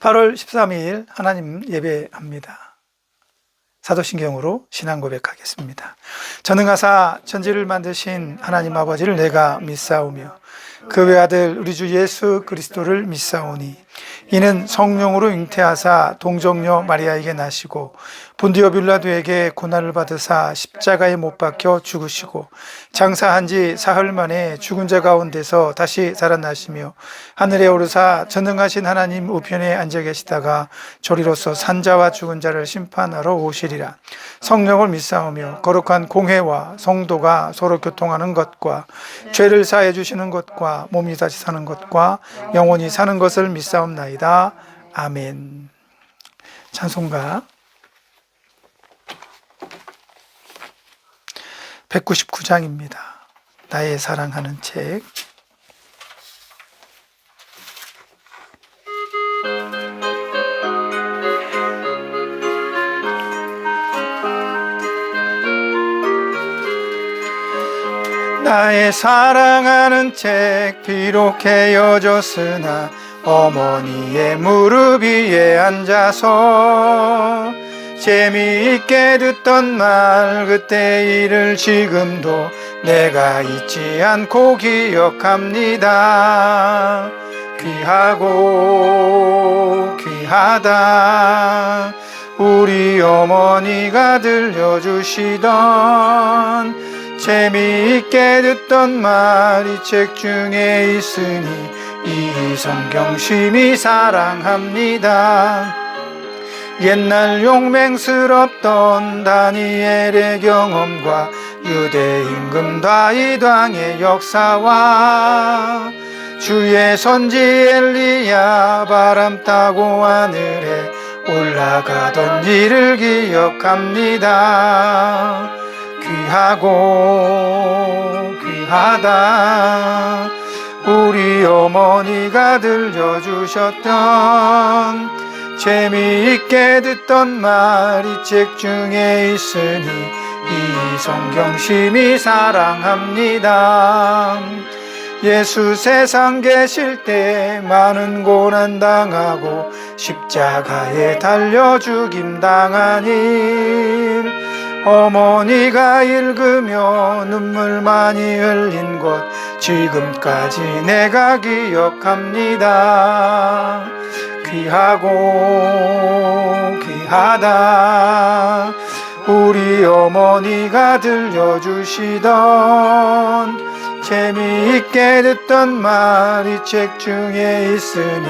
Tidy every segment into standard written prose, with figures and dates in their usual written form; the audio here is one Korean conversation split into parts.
8월 13일 하나님 예배합니다. 사도신경으로 신앙 고백하겠습니다. 전능하사 천지를 만드신 하나님 아버지를 내가 믿사오며 그 외아들 우리 주 예수 그리스도를 믿사오니 이는 성령으로 잉태하사 동정녀 마리아에게 나시고 본디오 빌라도에게 고난을 받으사 십자가에 못 박혀 죽으시고 장사한 지 사흘 만에 죽은 자 가운데서 다시 살아나시며 하늘에 오르사 전능하신 하나님 우편에 앉아 계시다가 저리로서 산자와 죽은 자를 심판하러 오시리라. 성령을 믿사오며 거룩한 공회와 성도가 서로 교통하는 것과 죄를 사해 주시는 것과 몸이 다시 사는 것과 영원히 사는 것을 믿사옵나이다. 아멘. 찬송가 199장입니다. 나의 사랑하는 책. 나의 사랑하는 책 비록 헤어졌으나 어머니의 무릎 위에 앉아서 재미있게 듣던 말 그때 일을 지금도 내가 잊지 않고 기억합니다. 귀하고 귀하다 우리 어머니가 들려주시던 재미있게 듣던 말 이 책 중에 있으니 이 성경 심히 사랑합니다. 옛날 용맹스럽던 다니엘의 경험과 유대 임금 다윗 왕의 역사와 주의 선지 엘리야 바람 타고 하늘에 올라가던 일을 기억합니다. 귀하고 귀하다 우리 어머니가 들려주셨던 재미있게 듣던 말 이 책 중에 있으니 이 성경 심히 사랑합니다. 예수 세상 계실 때 많은 고난 당하고 십자가에 달려 죽임 당한 일 어머니가 읽으며 눈물 많이 흘린 것 지금까지 내가 기억합니다. 귀하고 귀하다 우리 어머니가 들려주시던 재미있게 듣던 말 이 책 중에 있으니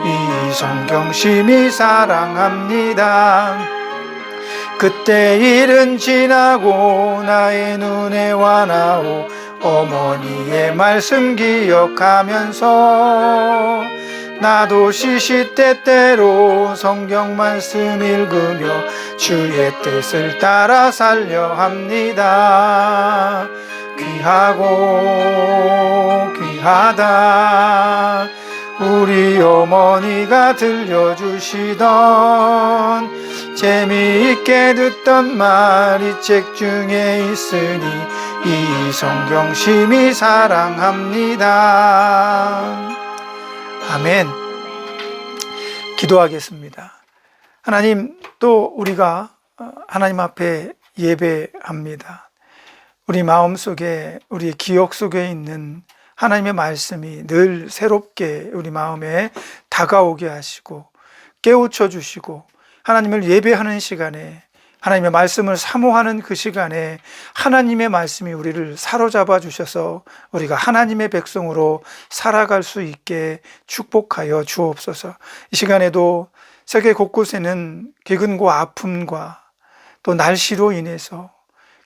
이 성경 심히 사랑합니다. 그때 일은 지나고 나의 눈에 와나오 어머니의 말씀 기억하면서 나도 시시때때로 성경 말씀 읽으며 주의 뜻을 따라 살려 합니다. 귀하고 귀하다 우리 어머니가 들려주시던 재미있게 듣던 말 이 책 중에 있으니 이 성경 심히 사랑합니다. 아멘. 기도하겠습니다. 하나님, 또 우리가 하나님 앞에 예배합니다. 우리 마음속에, 우리 기억 속에 있는 하나님의 말씀이 늘 새롭게 우리 마음에 다가오게 하시고 깨우쳐 주시고 하나님을 예배하는 시간에 하나님의 말씀을 사모하는 그 시간에 하나님의 말씀이 우리를 사로잡아 주셔서 우리가 하나님의 백성으로 살아갈 수 있게 축복하여 주옵소서. 이 시간에도 세계 곳곳에는 기근과 아픔과 또 날씨로 인해서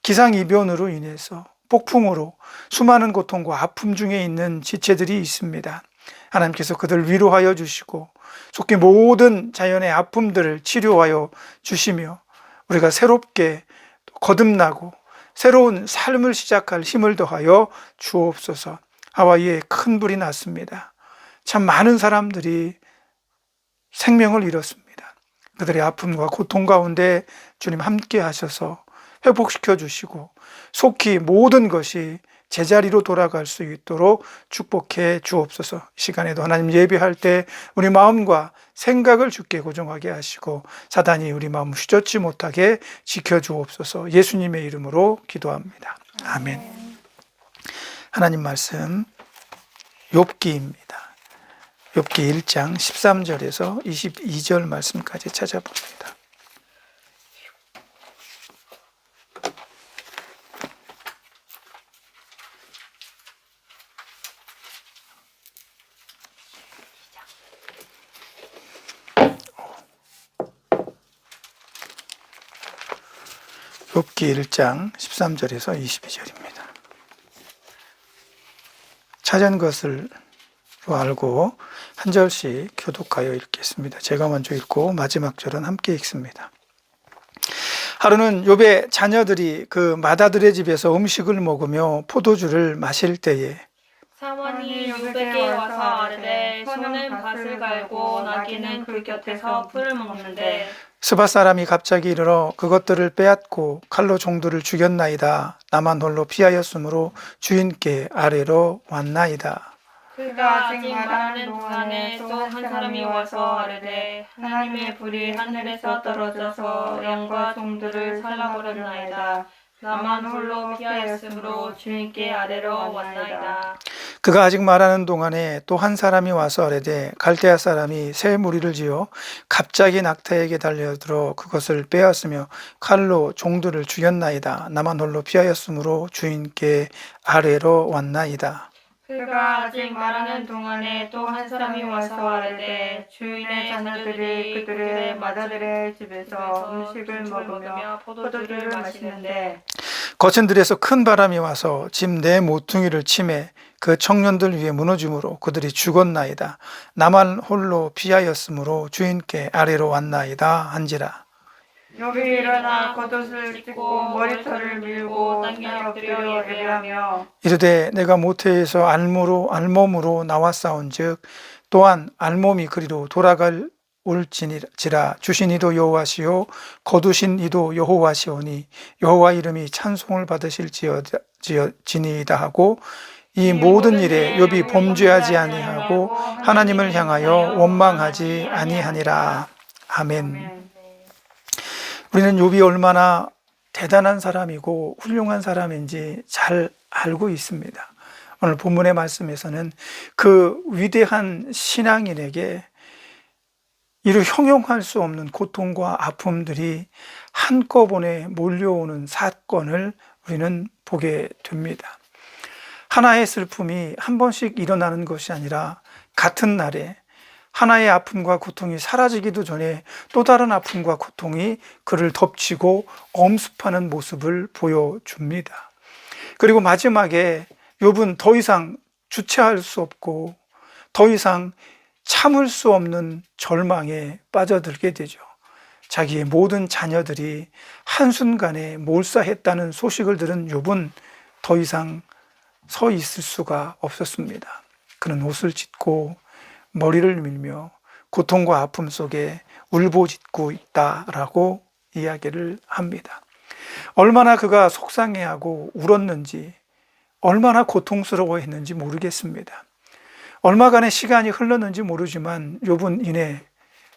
기상이변으로 인해서 폭풍으로 수많은 고통과 아픔 중에 있는 지체들이 있습니다. 하나님께서 그들 위로하여 주시고 속히 모든 자연의 아픔들을 치료하여 주시며 우리가 새롭게 거듭나고 새로운 삶을 시작할 힘을 더하여 주옵소서. 하와이에 큰 불이 났습니다. 참 많은 사람들이 생명을 잃었습니다. 그들의 아픔과 고통 가운데 주님 함께 하셔서 회복시켜 주시고 속히 모든 것이 제자리로 돌아갈 수 있도록 축복해 주옵소서. 이 시간에도 하나님 예배할 때 우리 마음과 생각을 주께 고정하게 하시고 사단이 우리 마음 휘젓지 못하게 지켜주옵소서. 예수님의 이름으로 기도합니다. 아멘. 하나님 말씀 욥기입니다. 욥기 1장 13절에서 22절 말씀까지 찾아봅니다. 욥기 1장 13절에서 22절입니다. 찾은 것을 알고 한 절씩 교독하여 읽겠습니다. 제가 먼저 읽고 마지막 절은 함께 읽습니다. 하루는 욥의 자녀들이 그 맏아들의 집에서 음식을 먹으며 포도주를 마실 때에 사원이 욥에게 와서 아르되 소는 밭을 갈고 나귀는 그 곁에서 풀을 먹는데 스바 사람이 갑자기 이르러 그것들을 빼앗고 칼로 종들을 죽였나이다. 나만 홀로 피하였으므로 주인께 아래로 왔나이다. 그가 아직 말하는 동안에 또 한 사람이 와서 아르되 하나님의 불이 하늘에서 떨어져서 양과 종들을 살라버렸나이다. 나만 홀로 피하였으므로 주인께 아래로 왔나이다. 그가 아직 말하는 동안에 또 한 사람이 와서 아뢰되 갈대아 사람이 새 무리를 지어 갑자기 낙타에게 달려들어 그것을 빼앗으며 칼로 종들을 죽였나이다. 나만 홀로 피하였으므로 주인께 아래로 왔나이다. 그가 아직 말하는 동안에 또 한 사람이 와서 아르되 주인의 자녀들이 그들의 맏아들의 집에서 음식을 먹으며 포도주를 마시는데 거친 들에서 큰 바람이 와서 집 내 모퉁이를 치매 그 청년들 위에 무너짐으로 그들이 죽었나이다. 나만 홀로 피하였으므로 주인께 아래로 왔나이다 한지라. 욥이 일어나 겉옷을 찢고 머리털을 밀고 땅에 엎드려 예배하며 이르되 내가 모태에서 알몸으로 나왔사온즉 또한 알몸이 그리로 돌아갈 올지니라. 주신 이도 여호와시요 거두신 이도 여호와시오니 여호와 이름이 찬송을 받으실지니이다 하고 이 모든 일에 욥이 범죄하지 아니하고 하나님을 향하여 원망하지 아니하니라. 아멘. 우리는 욥이 얼마나 대단한 사람이고 훌륭한 사람인지 잘 알고 있습니다. 오늘 본문의 말씀에서는 그 위대한 신앙인에게 이루 형용할 수 없는 고통과 아픔들이 한꺼번에 몰려오는 사건을 우리는 보게 됩니다. 하나의 슬픔이 한 번씩 일어나는 것이 아니라 같은 날에 하나의 아픔과 고통이 사라지기도 전에 또 다른 아픔과 고통이 그를 덮치고 엄습하는 모습을 보여줍니다. 그리고 마지막에 욥은 더 이상 주체할 수 없고 더 이상 참을 수 없는 절망에 빠져들게 되죠. 자기의 모든 자녀들이 한순간에 몰사했다는 소식을 들은 욥은 더 이상 서 있을 수가 없었습니다. 그는 옷을 찢고 머리를 밀며 고통과 아픔 속에 울부짖고 있다라고 이야기를 합니다. 얼마나 그가 속상해하고 울었는지, 얼마나 고통스러워했는지 모르겠습니다. 얼마간의 시간이 흘렀는지 모르지만 욥은 이내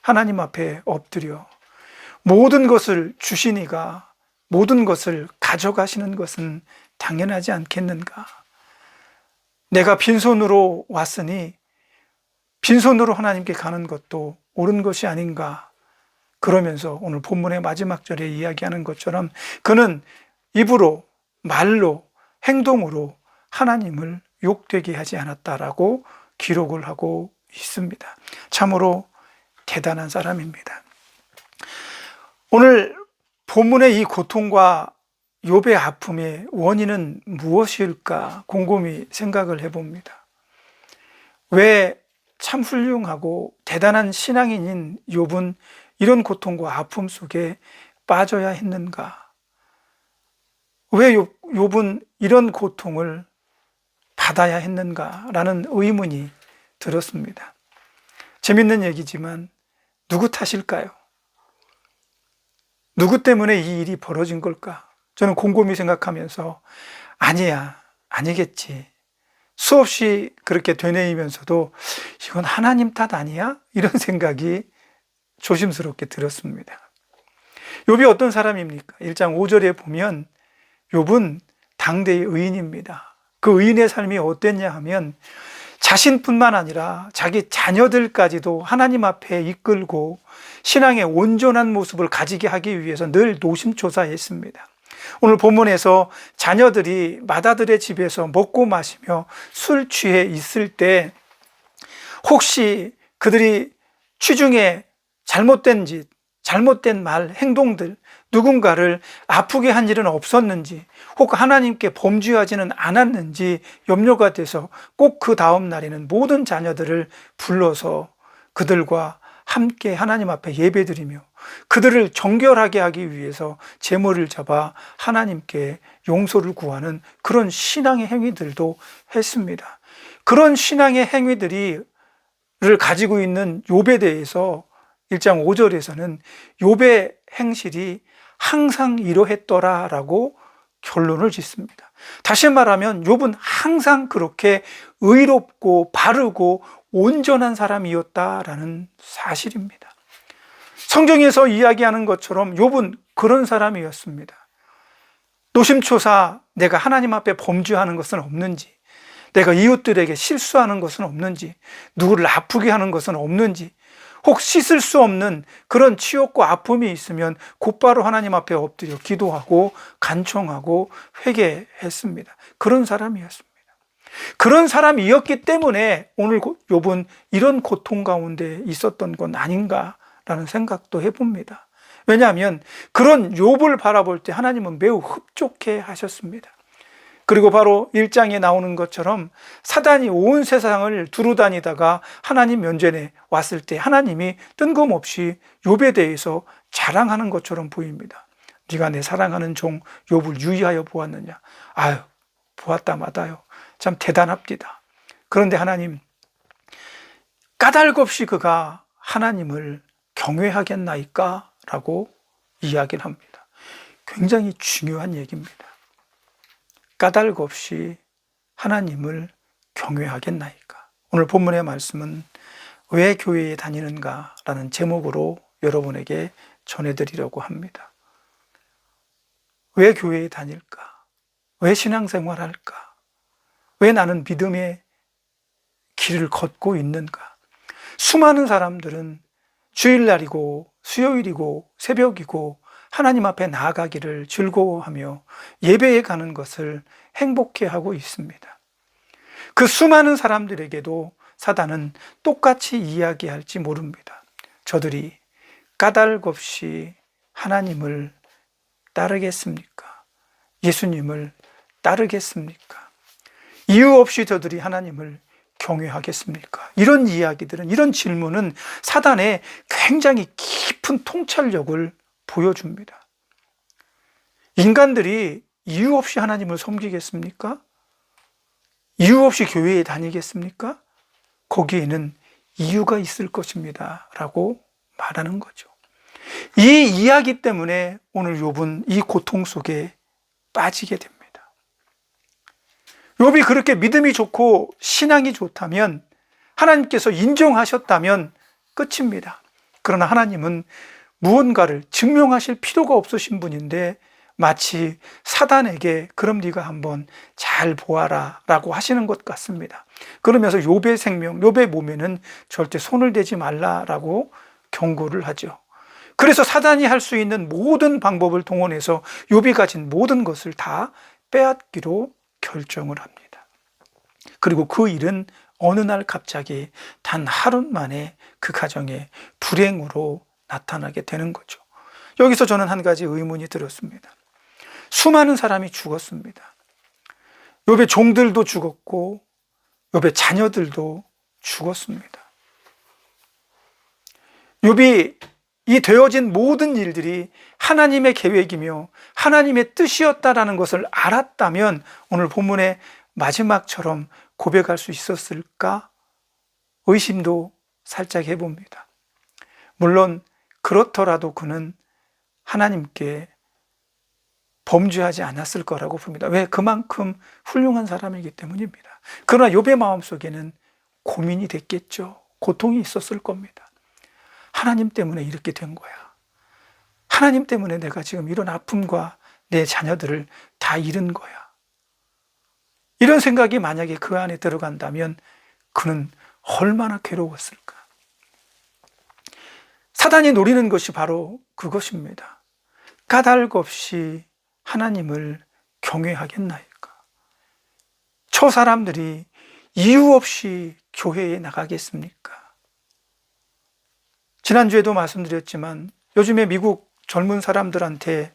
하나님 앞에 엎드려 모든 것을 주시니가 모든 것을 가져가시는 것은 당연하지 않겠는가? 내가 빈손으로 왔으니 빈손으로 하나님께 가는 것도 옳은 것이 아닌가? 그러면서 오늘 본문의 마지막 절에 이야기하는 것처럼 그는 입으로, 말로, 행동으로 하나님을 욕되게 하지 않았다라고 기록을 하고 있습니다. 참으로 대단한 사람입니다. 오늘 본문의 이 고통과 욥의 아픔의 원인은 무엇일까 곰곰이 생각을 해봅니다. 왜 참 훌륭하고 대단한 신앙인인 욥은 이런 고통과 아픔 속에 빠져야 했는가? 왜 욥은 이런 고통을 받아야 했는가라는 의문이 들었습니다. 재밌는 얘기지만 누구 탓일까요? 누구 때문에 이 일이 벌어진 걸까? 저는 곰곰이 생각하면서 아니야, 아니겠지. 수없이 그렇게 되뇌이면서도 이건 하나님 탓 아니야? 이런 생각이 조심스럽게 들었습니다. 욥이 어떤 사람입니까? 1장 5절에 보면 욥은 당대의 의인입니다. 그 의인의 삶이 어땠냐 하면 자신뿐만 아니라 자기 자녀들까지도 하나님 앞에 이끌고 신앙의 온전한 모습을 가지게 하기 위해서 늘 노심초사했습니다. 오늘 본문에서 자녀들이 맏아들의 집에서 먹고 마시며 술 취해 있을 때 혹시 그들이 취중에 잘못된 짓, 잘못된 말, 행동들, 누군가를 아프게 한 일은 없었는지, 혹 하나님께 범죄하지는 않았는지 염려가 돼서 꼭 그 다음 날에는 모든 자녀들을 불러서 그들과 함께 하나님 앞에 예배드리며 그들을 정결하게 하기 위해서 제물을 잡아 하나님께 용서를 구하는 그런 신앙의 행위들도 했습니다. 그런 신앙의 행위들을 가지고 있는 욥에 대해서 1장 5절에서는 욥의 행실이 항상 이러했더라라고 결론을 짓습니다. 다시 말하면 욥은 항상 그렇게 의롭고 바르고 온전한 사람이었다라는 사실입니다. 성경에서 이야기하는 것처럼 욥은 그런 사람이었습니다. 노심초사 내가 하나님 앞에 범죄하는 것은 없는지, 내가 이웃들에게 실수하는 것은 없는지, 누구를 아프게 하는 것은 없는지, 혹 씻을 수 없는 그런 치욕과 아픔이 있으면 곧바로 하나님 앞에 엎드려 기도하고 간청하고 회개했습니다. 그런 사람이었습니다. 그런 사람이었기 때문에 오늘 욥은 이런 고통 가운데 있었던 건 아닌가라는 생각도 해봅니다. 왜냐하면 그런 욥을 바라볼 때 하나님은 매우 흡족해 하셨습니다. 그리고 바로 1장에 나오는 것처럼 사단이 온 세상을 두루다니다가 하나님 면전에 왔을 때 하나님이 뜬금없이 욥에 대해서 자랑하는 것처럼 보입니다. 네가 내 사랑하는 종 욥을 유의하여 보았느냐? 아유, 보았다 마다요. 참 대단합니다. 그런데 하나님, 까닭없이 그가 하나님을 경외하겠나이까? 라고 이야기를 합니다. 굉장히 중요한 얘기입니다. 까닭 없이 하나님을 경외하겠나이까? 오늘 본문의 말씀은 왜 교회에 다니는가? 라는 제목으로 여러분에게 전해드리려고 합니다. 왜 교회에 다닐까? 왜 신앙생활 할까? 왜 나는 믿음의 길을 걷고 있는가? 수많은 사람들은 주일날이고 수요일이고 새벽이고 하나님 앞에 나아가기를 즐거워하며 예배에 가는 것을 행복해하고 있습니다. 그 수많은 사람들에게도 사단은 똑같이 이야기할지 모릅니다. 저들이 까닭 없이 하나님을 따르겠습니까? 예수님을 따르겠습니까? 이유 없이 저들이 하나님을 경외하겠습니까? 이런 이야기들은, 이런 질문은 사단의 굉장히 깊은 통찰력을 보여줍니다. 인간들이 이유 없이 하나님을 섬기겠습니까? 이유 없이 교회에 다니겠습니까? 거기에는 이유가 있을 것입니다. 라고 말하는 거죠. 이 이야기 때문에 오늘 욥은 이 고통 속에 빠지게 됩니다. 욥이 그렇게 믿음이 좋고 신앙이 좋다면, 하나님께서 인정하셨다면 끝입니다. 그러나 하나님은 무언가를 증명하실 필요가 없으신 분인데 마치 사단에게 그럼 네가 한번 잘 보아라 라고 하시는 것 같습니다. 그러면서 욥의 생명, 욥의 몸에는 절대 손을 대지 말라라고 경고를 하죠. 그래서 사단이 할 수 있는 모든 방법을 동원해서 욥이 가진 모든 것을 다 빼앗기로 결정을 합니다. 그리고 그 일은 어느 날 갑자기 단 하루 만에 그 가정에 불행으로 나타나게 되는 거죠. 여기서 저는 한 가지 의문이 들었습니다. 수많은 사람이 죽었습니다. 욥의 종들도 죽었고 욥의 자녀들도 죽었습니다. 욥이 이 되어진 모든 일들이 하나님의 계획이며 하나님의 뜻이었다라는 것을 알았다면 오늘 본문의 마지막처럼 고백할 수 있었을까? 의심도 살짝 해봅니다. 물론 그렇더라도 그는 하나님께 범죄하지 않았을 거라고 봅니다. 왜? 그만큼 훌륭한 사람이기 때문입니다. 그러나 욥의 마음속에는 고민이 됐겠죠. 고통이 있었을 겁니다. 하나님 때문에 이렇게 된 거야. 하나님 때문에 내가 지금 이런 아픔과 내 자녀들을 다 잃은 거야. 이런 생각이 만약에 그 안에 들어간다면 그는 얼마나 괴로웠을까. 사단이 노리는 것이 바로 그것입니다. 까닭 없이 하나님을 경외하겠나이까. 저 사람들이 이유 없이 교회에 나가겠습니까? 지난주에도 말씀드렸지만 요즘에 미국 젊은 사람들한테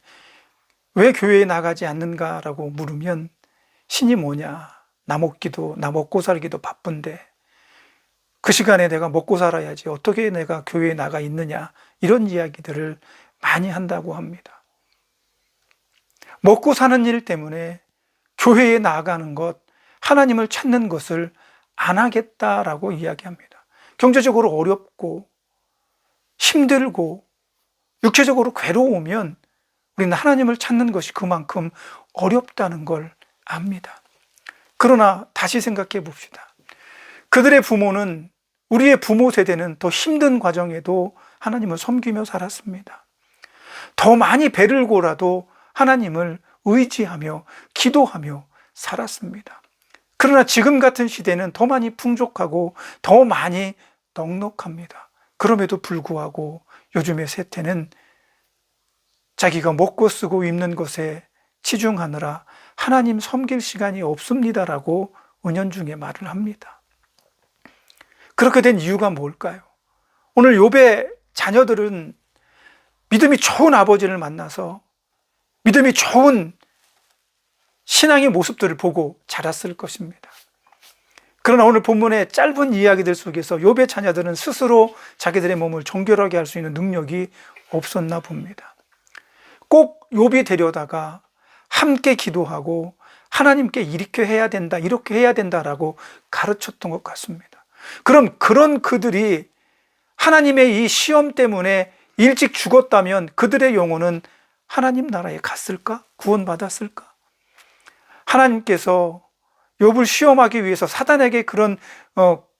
왜 교회에 나가지 않는가라고 물으면 신이 뭐냐, 나 먹고 살기도 바쁜데 그 시간에 내가 먹고 살아야지 어떻게 내가 교회에 나가 있느냐, 이런 이야기들을 많이 한다고 합니다. 먹고 사는 일 때문에 교회에 나아가는 것, 하나님을 찾는 것을 안 하겠다라고 이야기합니다. 경제적으로 어렵고 힘들고 육체적으로 괴로우면 우리는 하나님을 찾는 것이 그만큼 어렵다는 걸 압니다. 그러나 다시 생각해 봅시다. 그들의 부모는, 우리의 부모 세대는 더 힘든 과정에도 하나님을 섬기며 살았습니다. 더 많이 배를 고라도 하나님을 의지하며 기도하며 살았습니다. 그러나 지금 같은 시대는 더 많이 풍족하고 더 많이 넉넉합니다. 그럼에도 불구하고 요즘의 세태는 자기가 먹고 쓰고 입는 것에 치중하느라 하나님 섬길 시간이 없습니다라고 은연중에 말을 합니다. 그렇게 된 이유가 뭘까요? 오늘 욥의 자녀들은 믿음이 좋은 아버지를 만나서 믿음이 좋은 신앙의 모습들을 보고 자랐을 것입니다. 그러나 오늘 본문의 짧은 이야기들 속에서 욥의 자녀들은 스스로 자기들의 몸을 정결하게 할 수 있는 능력이 없었나 봅니다. 꼭 욥이 데려다가 함께 기도하고 하나님께 이렇게 해야 된다, 이렇게 해야 된다라고 가르쳤던 것 같습니다. 그럼 그런 그들이 하나님의 이 시험 때문에 일찍 죽었다면 그들의 영혼은 하나님 나라에 갔을까? 구원받았을까? 하나님께서 욥을 시험하기 위해서 사단에게 그런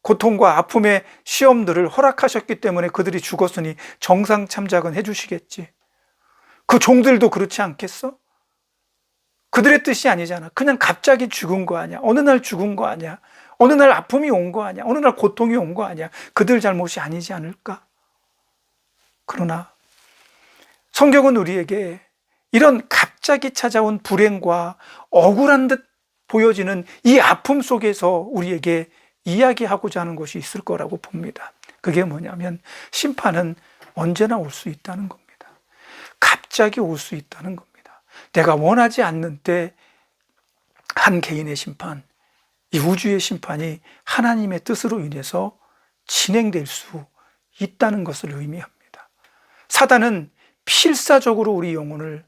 고통과 아픔의 시험들을 허락하셨기 때문에 그들이 죽었으니 정상 참작은 해주시겠지. 그 종들도 그렇지 않겠어? 그들의 뜻이 아니잖아. 그냥 갑자기 죽은 거 아니야. 어느 날 죽은 거 아니야. 어느 날 아픔이 온 거 아니야. 어느 날 고통이 온 거 아니야. 그들 잘못이 아니지 않을까? 그러나 성경은 우리에게 이런 갑자기 찾아온 불행과 억울한 듯 보여지는 이 아픔 속에서 우리에게 이야기하고자 하는 것이 있을 거라고 봅니다. 그게 뭐냐면 심판은 언제나 올 수 있다는 겁니다. 갑자기 올 수 있다는 겁니다. 내가 원하지 않는 때 한 개인의 심판, 이 우주의 심판이 하나님의 뜻으로 인해서 진행될 수 있다는 것을 의미합니다. 사단은 필사적으로 우리 영혼을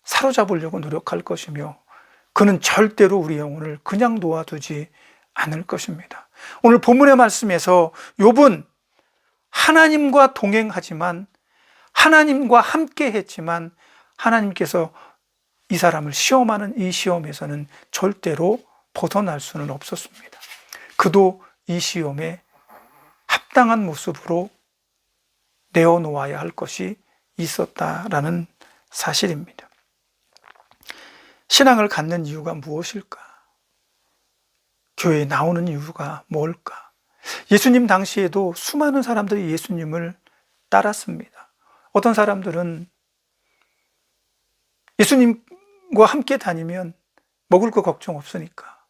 사로잡으려고 노력할 것이며 그는 절대로 우리 영혼을 그냥 놓아두지 않을 것입니다. 오늘 본문의 말씀에서 욥은 하나님과 동행하지만 하나님과 함께 했지만 하나님께서 이 사람을 시험하는 이 시험에서는 절대로 벗어날 수는 없었습니다. 그도 이 시험에 합당한 모습으로 내어놓아야 할 것이 있었다라는 사실입니다. 신앙을 갖는 이유가 무엇일까? 교회에 나오는 이유가 뭘까? 예수님 당시에도 수많은 사람들이 예수님을 따랐습니다. 어떤 사람들은 예수님과 함께 다니면 먹을 거 걱정 없으니까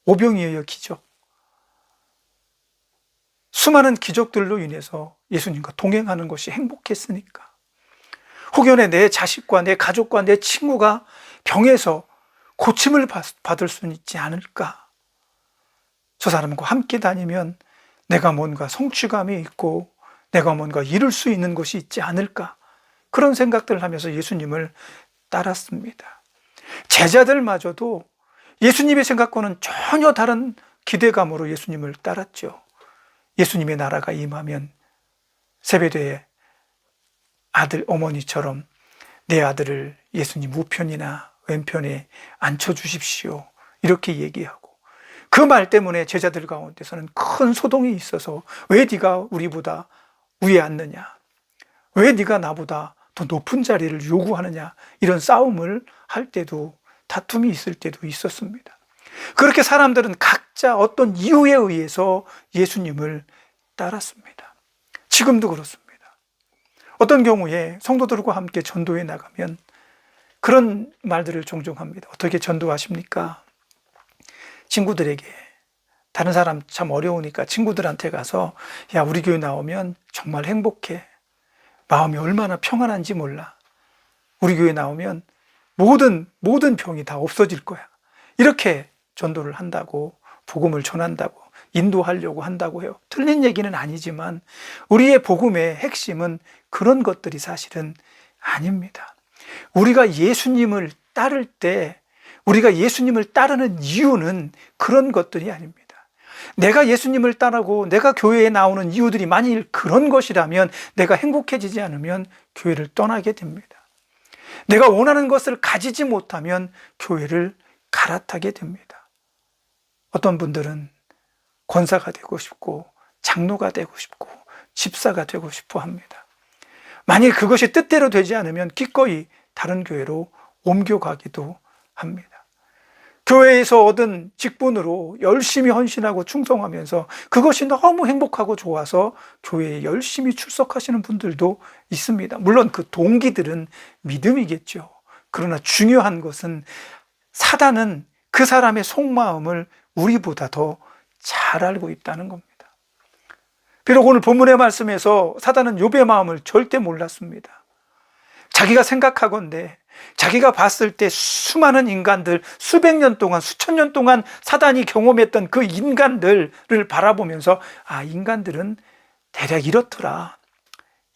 오병이어의 기적, 수많은 기적들로 인해서 예수님과 동행하는 것이 행복했으니까, 혹여내 내 자식과 내 가족과 내 친구가 병에서 고침을 받을 수는 있지 않을까? 저 사람과 함께 다니면 내가 뭔가 성취감이 있고 내가 뭔가 이룰 수 있는 것이 있지 않을까? 그런 생각들을 하면서 예수님을 따랐습니다. 제자들마저도 예수님의 생각과는 전혀 다른 기대감으로 예수님을 따랐죠. 예수님의 나라가 임하면 세베대의 아들 어머니처럼 내 아들을 예수님 우편이나 왼편에 앉혀주십시오. 이렇게 얘기하고, 그 말 때문에 제자들 가운데서는 큰 소동이 있어서 왜 네가 우리보다 위에 앉느냐, 왜 네가 나보다 더 높은 자리를 요구하느냐, 이런 싸움을 할 때도, 다툼이 있을 때도 있었습니다. 그렇게 사람들은 각자 어떤 이유에 의해서 예수님을 따랐습니다. 지금도 그렇습니다. 어떤 경우에 성도들과 함께 전도에 나가면 그런 말들을 종종 합니다. 어떻게 전도하십니까? 친구들에게, 다른 사람 참 어려우니까 친구들한테 가서, 야, 우리 교회 나오면 정말 행복해. 마음이 얼마나 평안한지 몰라. 우리 교회 나오면 모든 병이 다 없어질 거야. 이렇게 전도를 한다고, 복음을 전한다고, 인도하려고 한다고 해요. 틀린 얘기는 아니지만 우리의 복음의 핵심은 그런 것들이 사실은 아닙니다. 우리가 예수님을 따를 때, 우리가 예수님을 따르는 이유는 그런 것들이 아닙니다. 내가 예수님을 따르고 내가 교회에 나오는 이유들이 만일 그런 것이라면 내가 행복해지지 않으면 교회를 떠나게 됩니다. 내가 원하는 것을 가지지 못하면 교회를 갈아타게 됩니다. 어떤 분들은 권사가 되고 싶고 장로가 되고 싶고 집사가 되고 싶어 합니다. 만일 그것이 뜻대로 되지 않으면 기꺼이 다른 교회로 옮겨가기도 합니다. 교회에서 얻은 직분으로 열심히 헌신하고 충성하면서 그것이 너무 행복하고 좋아서 교회에 열심히 출석하시는 분들도 있습니다. 물론 그 동기들은 믿음이겠죠. 그러나 중요한 것은 사단은 그 사람의 속마음을 우리보다 더 잘 알고 있다는 겁니다. 비록 오늘 본문의 말씀에서 사단은 욥의 마음을 절대 몰랐습니다. 자기가 생각하건대, 자기가 봤을 때 수많은 인간들, 수백 년 동안, 수천 년 동안 사단이 경험했던 그 인간들을 바라보면서, 아, 인간들은 대략 이렇더라,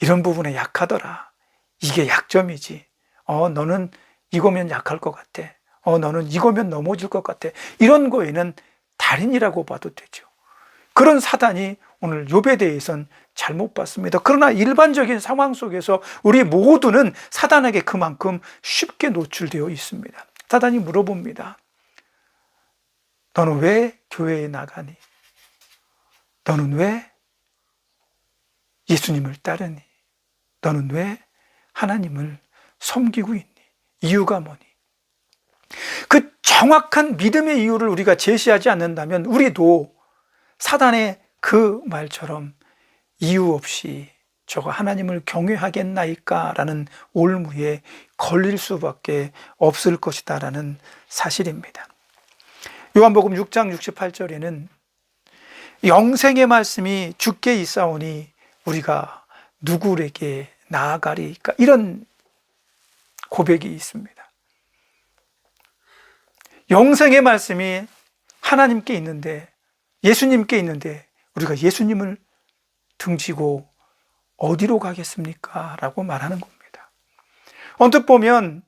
이런 부분에 약하더라, 이게 약점이지, 너는 이거면 약할 것 같아, 너는 이거면 넘어질 것 같아, 이런 거에는 달인이라고 봐도 되죠. 그런 사단이 오늘 욥에 대해서는 잘못 봤습니다. 그러나 일반적인 상황 속에서 우리 모두는 사단에게 그만큼 쉽게 노출되어 있습니다. 사단이 물어봅니다. 너는 왜 교회에 나가니? 너는 왜 예수님을 따르니? 너는 왜 하나님을 섬기고 있니? 이유가 뭐니? 그 정확한 믿음의 이유를 우리가 제시하지 않는다면 우리도 사단의 그 말처럼 이유 없이 저거 하나님을 경외하겠나이까? 라는 올무에 걸릴 수밖에 없을 것이다 라는 사실입니다. 요한복음 6장 68절에는 영생의 말씀이 주께 있사오니 우리가 누구에게 나아가리까? 이런 고백이 있습니다. 영생의 말씀이 하나님께 있는데, 예수님께 있는데 우리가 예수님을 등지고 어디로 가겠습니까? 라고 말하는 겁니다. 언뜻 보면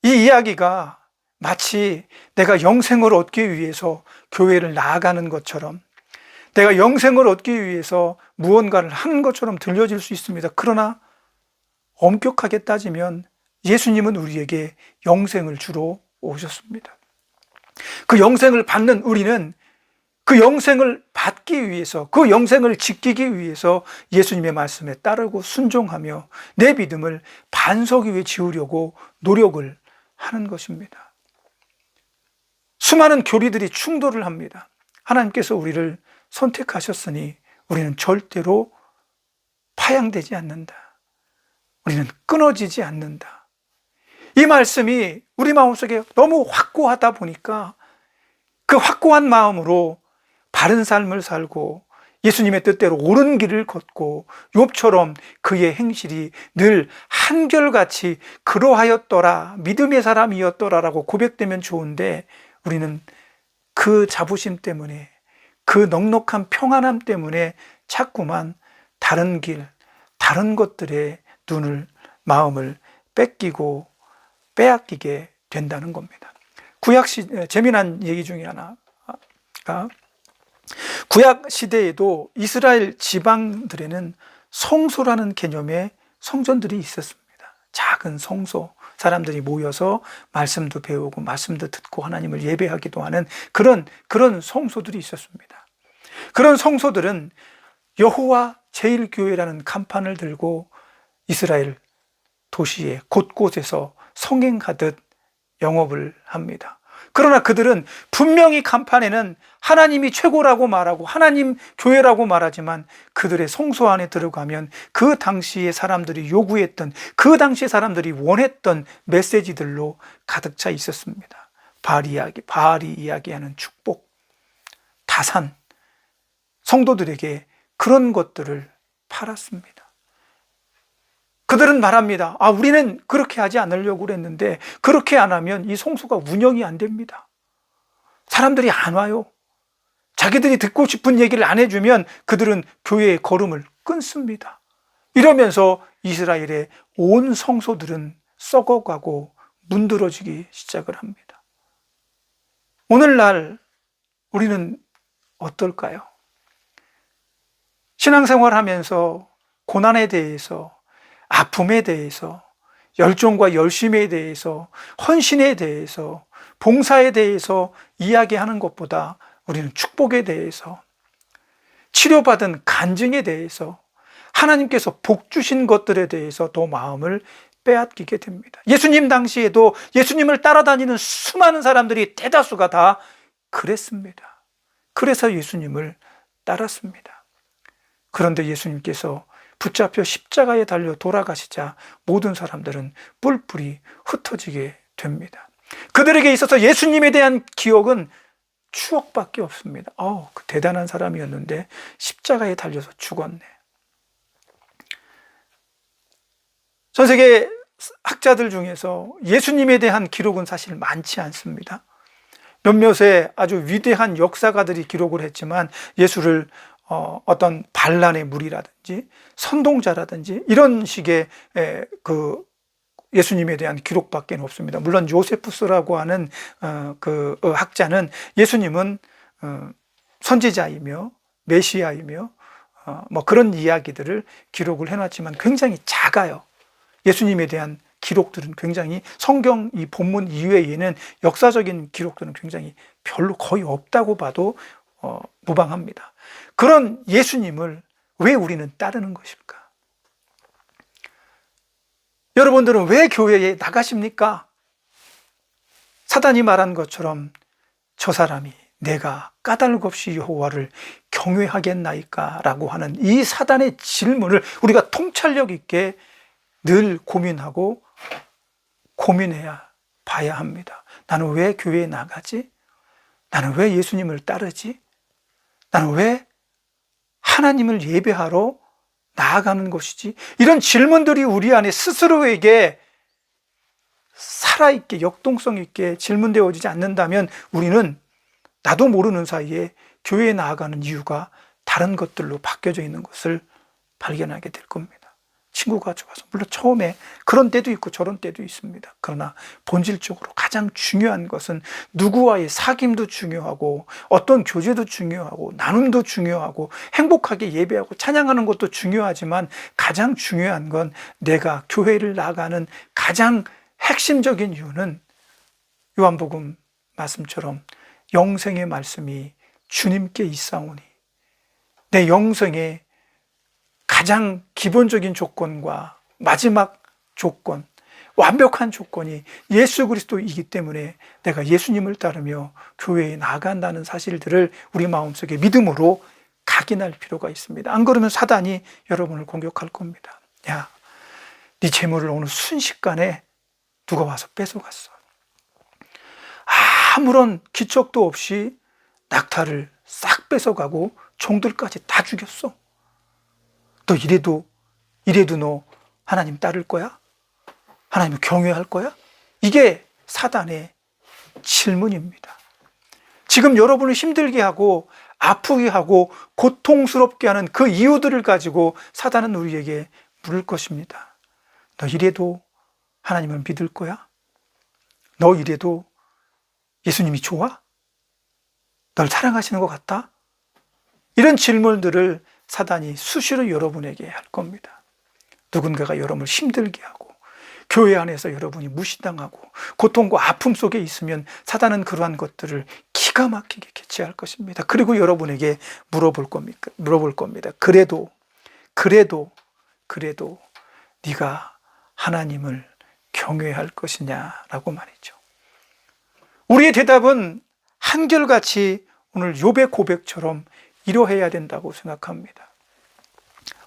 이 이야기가 마치 내가 영생을 얻기 위해서 교회를 나아가는 것처럼, 내가 영생을 얻기 위해서 무언가를 하는 것처럼 들려질 수 있습니다. 그러나 엄격하게 따지면 예수님은 우리에게 영생을 주러 오셨습니다. 그 영생을 받는 우리는 그 영생을 받기 위해서, 그 영생을 지키기 위해서 예수님의 말씀에 따르고 순종하며 내 믿음을 반석 위에 지으려고 노력을 하는 것입니다. 수많은 교리들이 충돌을 합니다. 하나님께서 우리를 선택하셨으니 우리는 절대로 파양되지 않는다. 우리는 끊어지지 않는다. 이 말씀이 우리 마음속에 너무 확고하다 보니까 그 확고한 마음으로 바른 삶을 살고 예수님의 뜻대로 옳은 길을 걷고 욥처럼 그의 행실이 늘 한결같이 그러하였더라, 믿음의 사람이었더라라고 고백되면 좋은데, 우리는 그 자부심 때문에, 그 넉넉한 평안함 때문에 자꾸만 다른 길, 다른 것들에 눈을, 마음을 뺏기고 빼앗기게 된다는 겁니다. 재미난 얘기 중에 하나가, 구약 시대에도 이스라엘 지방들에는 성소라는 개념의 성전들이 있었습니다. 작은 성소, 사람들이 모여서 말씀도 배우고 말씀도 듣고 하나님을 예배하기도 하는 그런 성소들이 있었습니다. 그런 성소들은 여호와 제1교회라는 간판을 들고 이스라엘 도시의 곳곳에서 성행하듯 영업을 합니다. 그러나 그들은 분명히 간판에는 하나님이 최고라고 말하고 하나님 교회라고 말하지만 그들의 성소 안에 들어가면 그 당시에 사람들이 요구했던, 그 당시에 사람들이 원했던 메시지들로 가득 차 있었습니다. 바알이 이야기하는 축복, 다산, 성도들에게 그런 것들을 팔았습니다. 그들은 말합니다. 우리는 그렇게 하지 않으려고 그랬는데 그렇게 안 하면 이 성소가 운영이 안 됩니다. 사람들이 안 와요. 자기들이 듣고 싶은 얘기를 안 해주면 그들은 교회의 걸음을 끊습니다. 이러면서 이스라엘의 온 성소들은 썩어가고 문드러지기 시작을 합니다. 오늘날 우리는 어떨까요? 신앙생활 하면서 고난에 대해서, 아픔에 대해서, 열정과 열심에 대해서, 헌신에 대해서, 봉사에 대해서 이야기하는 것보다 우리는 축복에 대해서, 치료받은 간증에 대해서, 하나님께서 복 주신 것들에 대해서 더 마음을 빼앗기게 됩니다. 예수님 당시에도 예수님을 따라다니는 수많은 사람들이 대다수가 다 그랬습니다. 그래서 예수님을 따랐습니다. 그런데 예수님께서 붙잡혀 십자가에 달려 돌아가시자 모든 사람들은 뿔뿔이 흩어지게 됩니다. 그들에게 있어서 예수님에 대한 기억은 추억밖에 없습니다. 그 대단한 사람이었는데 십자가에 달려서 죽었네. 전 세계 학자들 중에서 예수님에 대한 기록은 사실 많지 않습니다. 몇몇의 아주 위대한 역사가들이 기록을 했지만 예수를 어떤 반란의 무리라든지 선동자라든지 이런 식의 그 예수님에 대한 기록밖에 없습니다. 물론 요세푸스라고 하는 그 학자는 예수님은 선지자이며 메시아이며 뭐 그런 이야기들을 기록을 해놨지만 굉장히 작아요. 예수님에 대한 기록들은 굉장히 성경 이 본문 이외에는 역사적인 기록들은 굉장히 별로 거의 없다고 봐도 무방합니다. 그런 예수님을 왜 우리는 따르는 것일까? 여러분들은 왜 교회에 나가십니까? 사단이 말한 것처럼 저 사람이 내가 까닭 없이 여호와를 경외하겠나이까? 라고 하는 이 사단의 질문을 우리가 통찰력 있게 늘 고민하고 고민해야 봐야 합니다. 나는 왜 교회에 나가지? 나는 왜 예수님을 따르지? 나는 왜 하나님을 예배하러 나아가는 것이지? 이런 질문들이 우리 안에 스스로에게 살아있게 역동성 있게 질문되어지지 않는다면 우리는 나도 모르는 사이에 교회에 나아가는 이유가 다른 것들로 바뀌어져 있는 것을 발견하게 될 겁니다. 친구가 좋아서, 물론 처음에 그런 때도 있고 저런 때도 있습니다. 그러나 본질적으로 가장 중요한 것은 누구와의 사귐도 중요하고 어떤 교제도 중요하고 나눔도 중요하고 행복하게 예배하고 찬양하는 것도 중요하지만 가장 중요한 건 내가 교회를 나가는 가장 핵심적인 이유는 요한복음 말씀처럼 영생의 말씀이 주님께 있사오니 내 영생의 가장 기본적인 조건과 마지막 조건, 완벽한 조건이 예수 그리스도이기 때문에 내가 예수님을 따르며 교회에 나간다는 사실들을 우리 마음속에 믿음으로 각인할 필요가 있습니다. 안 그러면 사단이 여러분을 공격할 겁니다. 야, 네 재물을 오늘 순식간에 누가 와서 뺏어갔어. 아무런 기척도 없이 낙타를 싹 뺏어가고 종들까지 다 죽였어. 너 이래도 너 하나님 따를 거야? 하나님을 경외할 거야? 이게 사단의 질문입니다. 지금 여러분을 힘들게 하고 아프게 하고 고통스럽게 하는 그 이유들을 가지고 사단은 우리에게 물을 것입니다. 너 이래도 하나님을 믿을 거야? 너 이래도 예수님이 좋아? 널 사랑하시는 것 같다? 이런 질문들을 사단이 수시로 여러분에게 할 겁니다. 누군가가 여러분을 힘들게 하고 교회 안에서 여러분이 무시당하고 고통과 아픔 속에 있으면 사단은 그러한 것들을 기가 막히게 캐치할 것입니다. 그리고 여러분에게 물어볼 겁니다. 그래도 네가 하나님을 경외할 것이냐라고 말이죠. 우리의 대답은 한결같이 오늘 욥의 고백처럼 이러해야 된다고 생각합니다.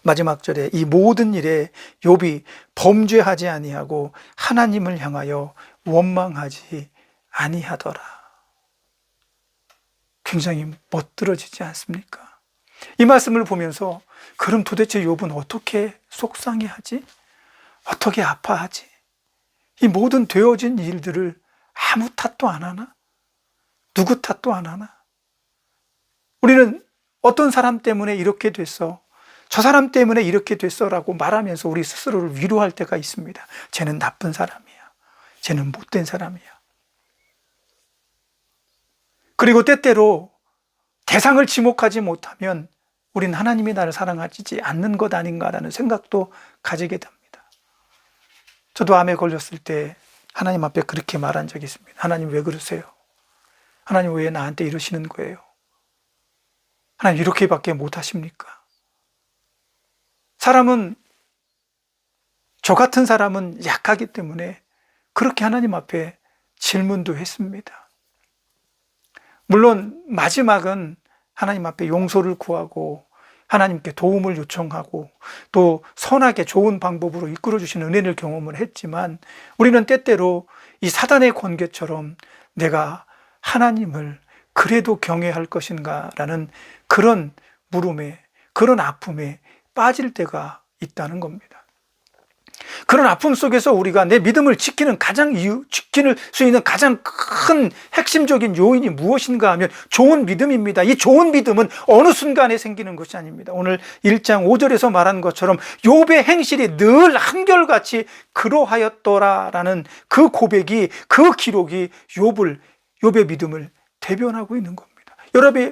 마지막 절에 이 모든 일에 욥이 범죄하지 아니하고 하나님을 향하여 원망하지 아니하더라. 굉장히 멋들어지지 않습니까? 이 말씀을 보면서 그럼 도대체 욥은 어떻게 속상해하지? 어떻게 아파하지? 이 모든 되어진 일들을 아무 탓도 안 하나? 누구 탓도 안 하나? 우리는 어떤 사람 때문에 이렇게 됐어, 저 사람 때문에 이렇게 됐어라고 말하면서 우리 스스로를 위로할 때가 있습니다. 쟤는 나쁜 사람이야. 쟤는 못된 사람이야. 그리고 때때로 대상을 지목하지 못하면 우린 하나님이 나를 사랑하지 않는 것 아닌가라는 생각도 가지게 됩니다. 저도 암에 걸렸을 때 하나님 앞에 그렇게 말한 적이 있습니다. 하나님 왜 그러세요? 하나님 왜 나한테 이러시는 거예요? 하나님 이렇게밖에 못하십니까? 저 같은 사람은 약하기 때문에 그렇게 하나님 앞에 질문도 했습니다. 물론 마지막은 하나님 앞에 용서를 구하고 하나님께 도움을 요청하고 또 선하게 좋은 방법으로 이끌어 주시는 은혜를 경험을 했지만 우리는 때때로 이 사단의 권계처럼 내가 하나님을 그래도 경외할 것인가 라는 그런 물음에, 그런 아픔에 빠질 때가 있다는 겁니다. 그런 아픔 속에서 우리가 내 믿음을 지킬 수 있는 가장 큰 핵심적인 요인이 무엇인가 하면 좋은 믿음입니다. 이 좋은 믿음은 어느 순간에 생기는 것이 아닙니다. 오늘 1장 5절에서 말한 것처럼 욥의 행실이 늘 한결같이 그러하였더라라는 그 고백이, 그 기록이 욥의 믿음을 대변하고 있는 겁니다.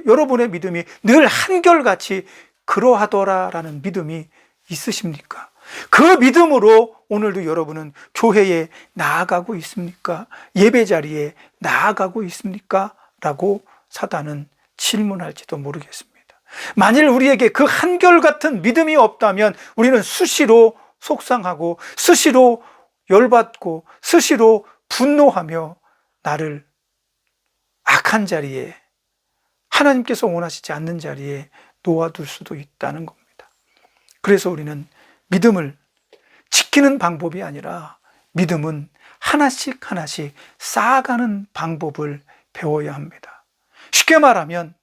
여러분의 믿음이 늘 한결같이 그러하더라라는 믿음이 있으십니까? 그 믿음으로 오늘도 여러분은 교회에 나아가고 있습니까? 예배 자리에 나아가고 있습니까? 라고 사단은 질문할지도 모르겠습니다. 만일 우리에게 그 한결같은 믿음이 없다면 우리는 수시로 속상하고 수시로 열받고 수시로 분노하며 나를 악한 자리에, 하나님께서 원하시지 않는 자리에 놓아둘 수도 있다는 겁니다. 그래서 우리는 믿음을 지키는 방법이 아니라 믿음은 하나씩 쌓아가는 방법을 배워야 합니다. 쉽게 말하면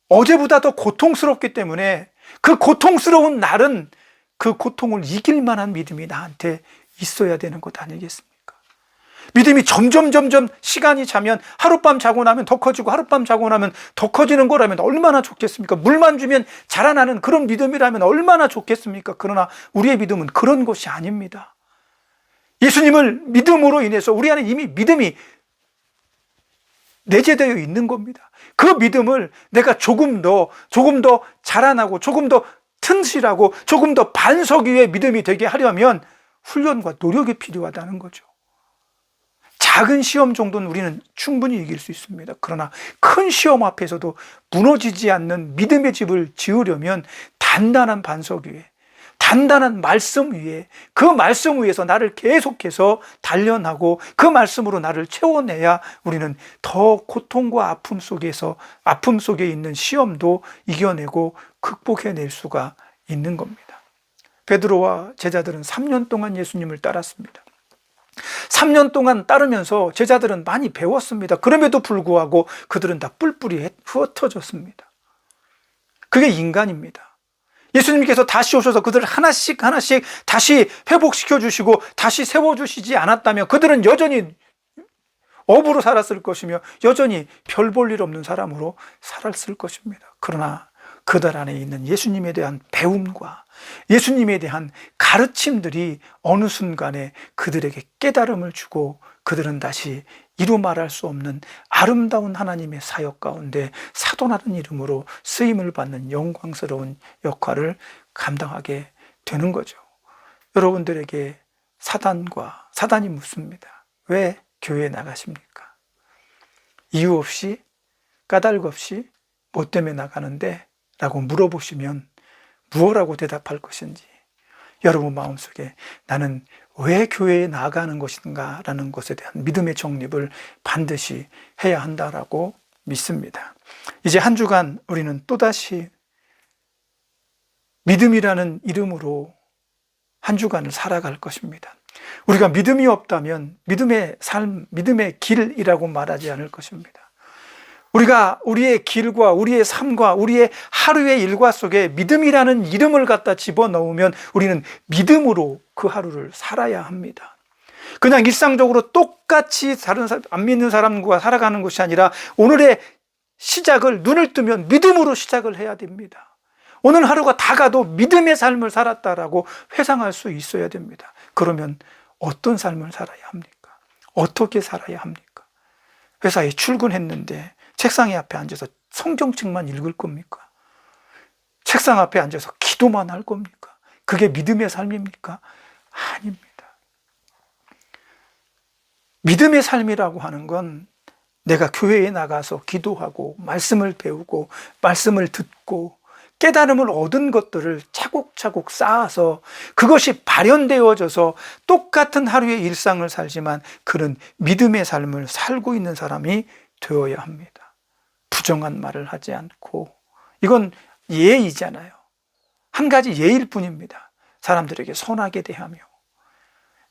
어제보다 더 고통스럽기 때문에 그 고통스러운 날은 그 고통을 이길 만한 믿음이 나한테 있어야 되는 것 아니겠습니까? 믿음이 점점 시간이 자면 하룻밤 자고 나면 더 커지고 하룻밤 자고 나면 더 커지는 거라면 얼마나 좋겠습니까? 물만 주면 자라나는 그런 믿음이라면 얼마나 좋겠습니까? 그러나 우리의 믿음은 그런 것이 아닙니다. 예수님을 믿음으로 인해서 우리 안에 이미 믿음이 내재되어 있는 겁니다. 그 믿음을 내가 조금 더 자라나고 조금 더 튼실하고 조금 더 반석 위의 믿음이 되게 하려면 훈련과 노력이 필요하다는 거죠. 작은 시험 정도는 우리는 충분히 이길 수 있습니다. 그러나 큰 시험 앞에서도 무너지지 않는 믿음의 집을 지으려면 단단한 반석 위에, 단단한 말씀 위에, 그 말씀 위에서 나를 계속해서 단련하고 그 말씀으로 나를 채워내야 우리는 더 고통과 아픔 속에 있는 시험도 이겨내고 극복해낼 수가 있는 겁니다. 베드로와 제자들은 3년 동안 예수님을 따랐습니다. 3년 동안 따르면서 제자들은 많이 배웠습니다. 그럼에도 불구하고 그들은 다 뿔뿔이 흩어졌습니다. 그게 인간입니다. 예수님께서 다시 오셔서 그들을 하나씩 다시 회복시켜 주시고 다시 세워주시지 않았다면 그들은 여전히 어부로 살았을 것이며 여전히 별 볼 일 없는 사람으로 살았을 것입니다. 그러나 그들 안에 있는 예수님에 대한 배움과 예수님에 대한 가르침들이 어느 순간에 그들에게 깨달음을 주고 그들은 다시 이루 말할 수 없는 아름다운 하나님의 사역 가운데 사도라는 이름으로 쓰임을 받는 영광스러운 역할을 감당하게 되는 거죠. 여러분들에게 사단이 묻습니다. 왜 교회에 나가십니까? 이유 없이, 까닭 없이 뭐 때문에 나가는데? 라고 물어보시면 무엇라고 대답할 것인지, 여러분 마음속에 나는 왜 교회에 나가는 것인가 라는 것에 대한 믿음의 정립을 반드시 해야 한다라고 믿습니다. 이제 한 주간 우리는 또다시 믿음이라는 이름으로 한 주간을 살아갈 것입니다. 우리가 믿음이 없다면 믿음의 삶, 믿음의 길이라고 말하지 않을 것입니다. 우리가 우리의 길과 우리의 삶과 우리의 하루의 일과 속에 믿음이라는 이름을 갖다 집어넣으면 우리는 믿음으로 그 하루를 살아야 합니다. 그냥 일상적으로 똑같이 다른 안 믿는 사람과 살아가는 것이 아니라 오늘의 시작을 눈을 뜨면 믿음으로 시작을 해야 됩니다. 오늘 하루가 다 가도 믿음의 삶을 살았다라고 회상할 수 있어야 됩니다. 그러면 어떤 삶을 살아야 합니까? 어떻게 살아야 합니까? 회사에 출근했는데 책상에 앞에 앉아서 성경책만 읽을 겁니까? 책상 앞에 앉아서 기도만 할 겁니까? 그게 믿음의 삶입니까? 아닙니다. 믿음의 삶이라고 하는 건 내가 교회에 나가서 기도하고 말씀을 배우고 말씀을 듣고 깨달음을 얻은 것들을 차곡차곡 쌓아서 그것이 발현되어져서 똑같은 하루의 일상을 살지만 그런 믿음의 삶을 살고 있는 사람이 되어야 합니다. 부정한 말을 하지 않고, 이건 예의잖아요. 한 가지 예일 뿐입니다. 사람들에게 선하게 대하며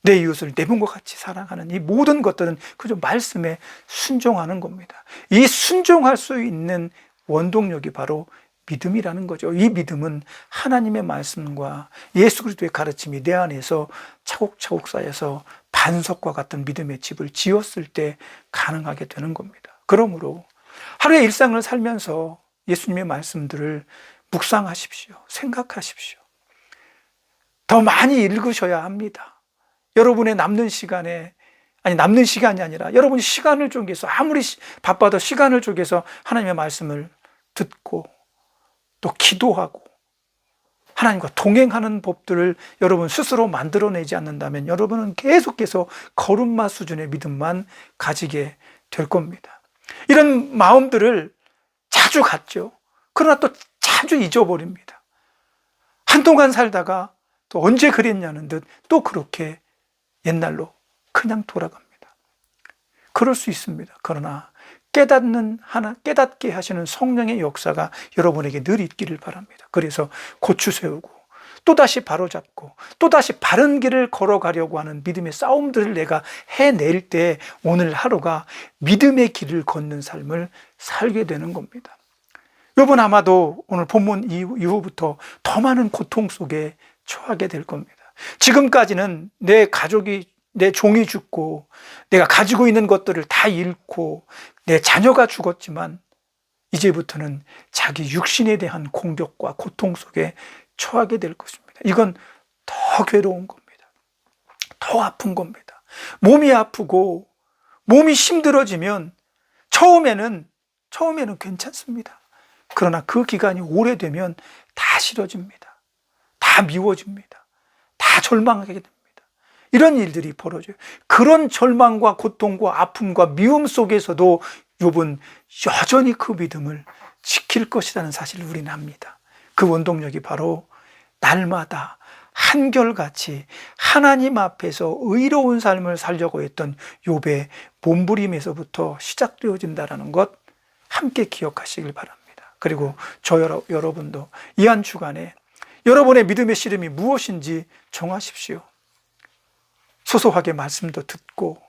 내 이웃을 내 몸과 같이 사랑하는 이 모든 것들은 그저 말씀에 순종하는 겁니다. 이 순종할 수 있는 원동력이 바로 믿음이라는 거죠. 이 믿음은 하나님의 말씀과 예수 그리스도의 가르침이 내 안에서 차곡차곡 쌓여서 반석과 같은 믿음의 집을 지었을 때 가능하게 되는 겁니다. 그러므로 하루의 일상을 살면서 예수님의 말씀들을 묵상하십시오. 생각하십시오. 더 많이 읽으셔야 합니다. 여러분의 남는 시간에, 남는 시간이 아니라 여러분이 시간을 쪼개서, 아무리 바빠도 시간을 쪼개서 하나님의 말씀을 듣고 또 기도하고 하나님과 동행하는 법들을 여러분 스스로 만들어내지 않는다면 여러분은 계속해서 걸음마 수준의 믿음만 가지게 될 겁니다. 이런 마음들을 자주 갖죠. 그러나 또 자주 잊어버립니다. 한동안 살다가 또 언제 그랬냐는 듯 또 그렇게 옛날로 그냥 돌아갑니다. 그럴 수 있습니다. 그러나 깨닫게 하시는 성령의 역사가 여러분에게 늘 있기를 바랍니다. 그래서 고추 세우고 또다시 바로잡고 또다시 바른 길을 걸어가려고 하는 믿음의 싸움들을 내가 해낼 때 오늘 하루가 믿음의 길을 걷는 삶을 살게 되는 겁니다. 여러분 아마도 오늘 본문 이후부터 더 많은 고통 속에 처하게 될 겁니다. 지금까지는 내 가족이, 내 종이 죽고 내가 가지고 있는 것들을 다 잃고 내 자녀가 죽었지만 이제부터는 자기 육신에 대한 공격과 고통 속에 처하게 될 것입니다. 이건 더 괴로운 겁니다. 더 아픈 겁니다. 몸이 아프고 몸이 힘들어지면 처음에는 괜찮습니다. 그러나 그 기간이 오래되면 다 싫어집니다. 다 미워집니다. 다 절망하게 됩니다. 이런 일들이 벌어져요. 그런 절망과 고통과 아픔과 미움 속에서도 욥은 여전히 그 믿음을 지킬 것이라는 사실을 우리는 압니다. 그 원동력이 바로 날마다 한결같이 하나님 앞에서 의로운 삶을 살려고 했던 욥의 몸부림에서부터 시작되어진다는 것 함께 기억하시길 바랍니다. 그리고 여러분도 이 한 주간에 여러분의 믿음의 씨름이 무엇인지 정하십시오. 소소하게 말씀도 듣고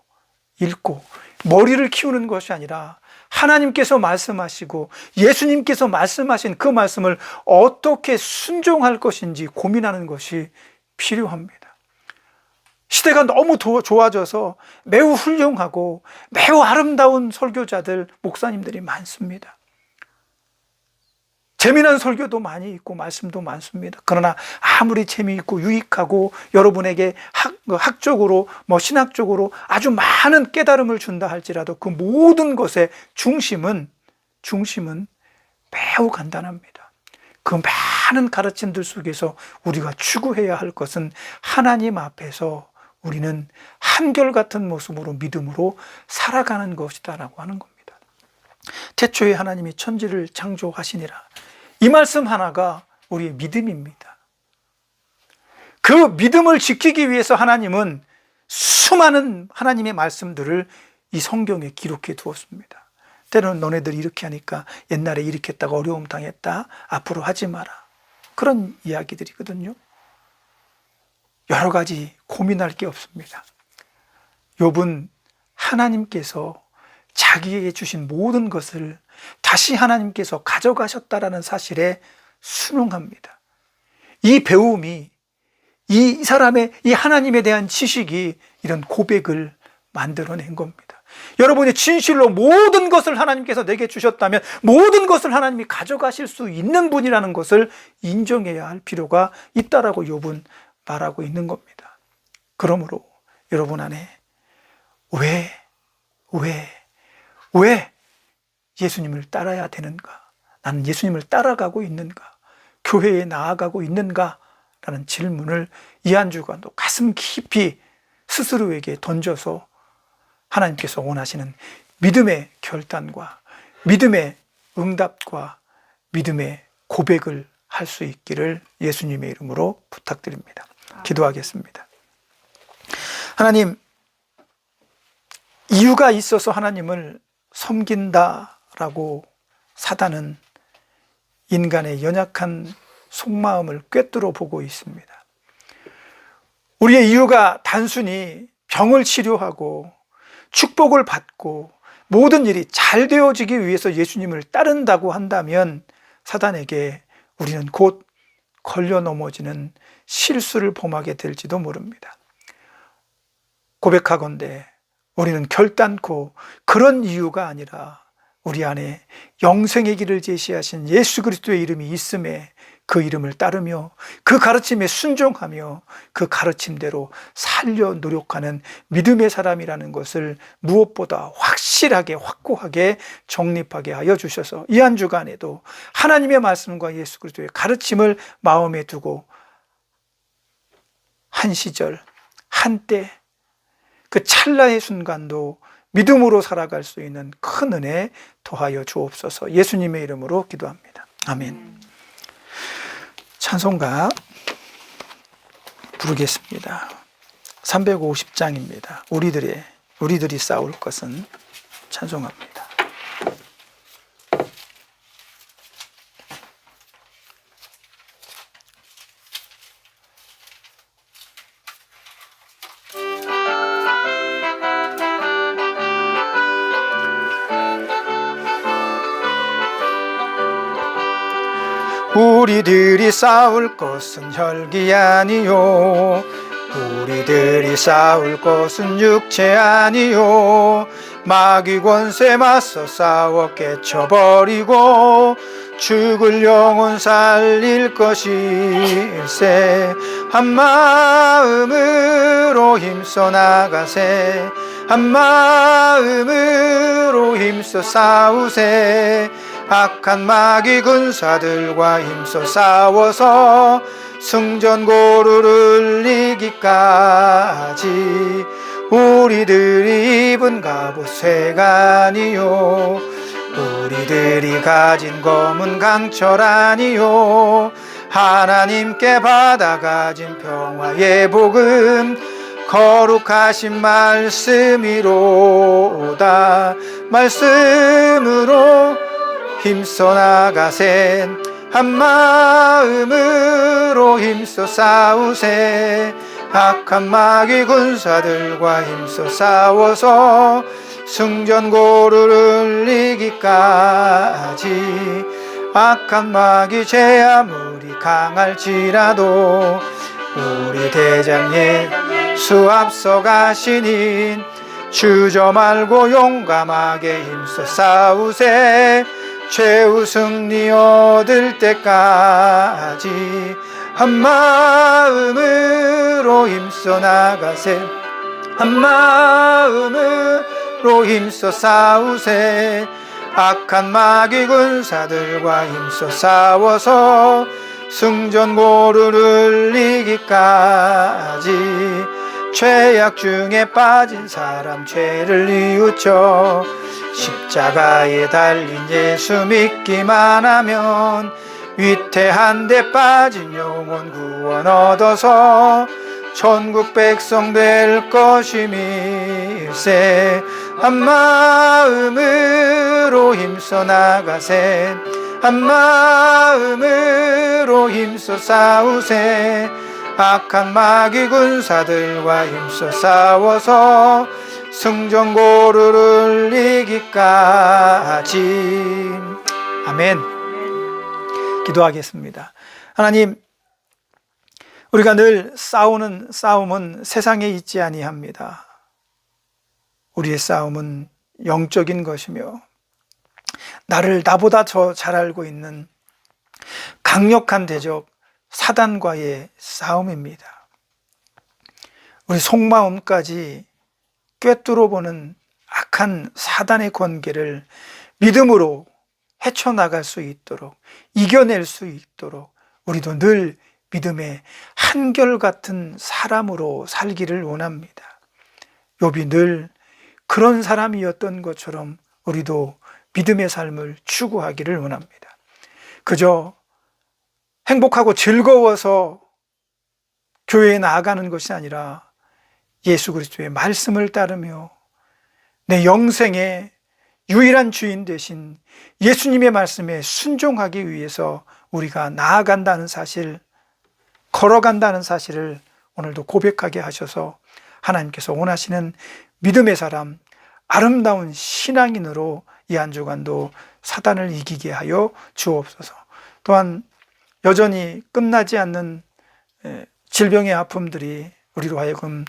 읽고 머리를 키우는 것이 아니라 하나님께서 말씀하시고 예수님께서 말씀하신 그 말씀을 어떻게 순종할 것인지 고민하는 것이 필요합니다. 시대가 너무 좋아져서 매우 훌륭하고 매우 아름다운 설교자들, 목사님들이 많습니다. 재미난 설교도 많이 있고 말씀도 많습니다. 그러나 아무리 재미있고 유익하고 여러분에게 학적으로 신학적으로 아주 많은 깨달음을 준다 할지라도 그 모든 것의 중심은 매우 간단합니다. 그 많은 가르침들 속에서 우리가 추구해야 할 것은 하나님 앞에서 우리는 한결같은 모습으로 믿음으로 살아가는 것이다라고 하는 겁니다. 태초에 하나님이 천지를 창조하시니라. 이 말씀 하나가 우리의 믿음입니다. 그 믿음을 지키기 위해서 하나님은 수많은 하나님의 말씀들을 이 성경에 기록해 두었습니다. 때로는 너네들이 이렇게 하니까 옛날에 이렇게 했다가 어려움 당했다, 앞으로 하지 마라, 그런 이야기들이거든요. 여러 가지 고민할 게 없습니다. 욥은 하나님께서 자기에게 주신 모든 것을 다시 하나님께서 가져가셨다라는 사실에 순응합니다. 이 배움이, 이 사람의 이 하나님에 대한 지식이 이런 고백을 만들어낸 겁니다. 여러분이 진실로 모든 것을 하나님께서 내게 주셨다면 모든 것을 하나님이 가져가실 수 있는 분이라는 것을 인정해야 할 필요가 있다라고 욥은 말하고 있는 겁니다. 그러므로 여러분 안에 왜 예수님을 따라야 되는가? 나는 예수님을 따라가고 있는가? 교회에 나아가고 있는가? 라는 질문을 이 한 주간도 가슴 깊이 스스로에게 던져서 하나님께서 원하시는 믿음의 결단과 믿음의 응답과 믿음의 고백을 할 수 있기를 예수님의 이름으로 부탁드립니다. 기도하겠습니다. 하나님, 이유가 있어서 하나님을 섬긴다라고 사단은 인간의 연약한 속마음을 꿰뚫어 보고 있습니다. 우리의 이유가 단순히 병을 치료하고 축복을 받고 모든 일이 잘 되어지기 위해서 예수님을 따른다고 한다면 사단에게 우리는 곧 걸려 넘어지는 실수를 범하게 될지도 모릅니다. 고백하건대 우리는 결단코 그런 이유가 아니라 우리 안에 영생의 길을 제시하신 예수 그리스도의 이름이 있음에 그 이름을 따르며 그 가르침에 순종하며 그 가르침대로 살려 노력하는 믿음의 사람이라는 것을 무엇보다 확실하게 확고하게 정립하게 하여 주셔서 이 한 주간에도 하나님의 말씀과 예수 그리스도의 가르침을 마음에 두고 한 시절 한때 그 찰나의 순간도 믿음으로 살아갈 수 있는 큰 은혜 더하여 주옵소서. 예수님의 이름으로 기도합니다. 아멘. 찬송가 부르겠습니다. 350장입니다. 우리들이 싸울 것은 찬송합니다. 우리들이 싸울 것은 혈기 아니요, 우리들이 싸울 것은 육체 아니요, 마귀 권세 맞서 싸워 깨쳐버리고 죽을 영혼 살릴 것일세. 한 마음으로 힘써 나가세, 한 마음으로 힘써 싸우세. 악한 마귀 군사들과 힘써 싸워서 승전고루를 이기까지 우리들이 입은 갑옷 쇠가 아니요, 우리들이 가진 검은 강철 아니요, 하나님께 받아가진 평화의 복음 거룩하신 말씀이로다. 말씀으로 힘써 나가세, 한 마음으로 힘써 싸우세. 악한 마귀 군사들과 힘써 싸워서 승전고루를 이기까지. 악한 마귀 죄 아무리 강할지라도 우리 대장 예수 앞서 가시니 주저 말고 용감하게 힘써 싸우세. 최후 승리 얻을 때까지 한 마음으로 힘써 나가세, 한 마음으로 힘써 싸우세. 악한 마귀 군사들과 힘써 싸워서 승전고루를 이기까지 죄악 중에 빠진 사람 죄를 뉘우쳐 십자가에 달린 예수 믿기만 하면 위태한 데 빠진 영혼 구원 얻어서 천국 백성 될 것임일세. 한 마음으로 힘써 나가세. 한 마음으로 힘써 싸우세. 악한 마귀 군사들과 힘써 싸워서 승전고루를 이기까지. 아멘. 기도하겠습니다. 하나님, 우리가 늘 싸우는 싸움은 세상에 있지 아니합니다. 우리의 싸움은 영적인 것이며 나를 나보다 더 잘 알고 있는 강력한 대적 사단과의 싸움입니다. 우리 속마음까지 꿰뚫어보는 악한 사단의 권계를 믿음으로 헤쳐나갈 수 있도록, 이겨낼 수 있도록 우리도 늘 믿음의 한결같은 사람으로 살기를 원합니다. 욥이 늘 그런 사람이었던 것처럼 우리도 믿음의 삶을 추구하기를 원합니다. 그저 행복하고 즐거워서 교회에 나아가는 것이 아니라 예수 그리스도의 말씀을 따르며 내 영생의 유일한 주인 되신 예수님의 말씀에 순종하기 위해서 우리가 나아간다는 사실, 걸어간다는 사실을 오늘도 고백하게 하셔서 하나님께서 원하시는 믿음의 사람, 아름다운 신앙인으로 이 한 주간도 사단을 이기게 하여 주옵소서. 또한 여전히 끝나지 않는 질병의 아픔들이 우리로 하여금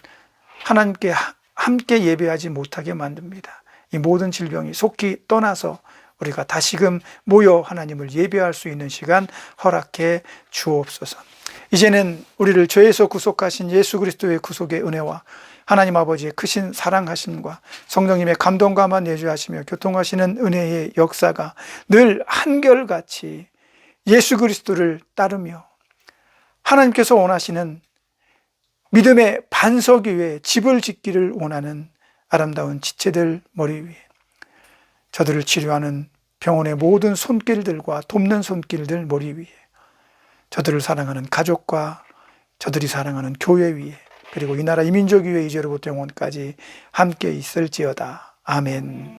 하나님께 함께 예배하지 못하게 만듭니다. 이 모든 질병이 속히 떠나서 우리가 다시금 모여 하나님을 예배할 수 있는 시간 허락해 주옵소서. 이제는 우리를 죄에서 구속하신 예수 그리스도의 구속의 은혜와 하나님 아버지의 크신 사랑하심과 성령님의 감동감화 내주하시며 교통하시는 은혜의 역사가 늘 한결같이 예수 그리스도를 따르며 하나님께서 원하시는 믿음의 반석 위에 집을 짓기를 원하는 아름다운 지체들 머리 위에 저들을 치료하는 병원의 모든 손길들과 돕는 손길들 머리 위에 저들을 사랑하는 가족과 저들이 사랑하는 교회 위에 그리고 이 나라 이민족 위에 이제로부터 영원까지 함께 있을지어다. 아멘.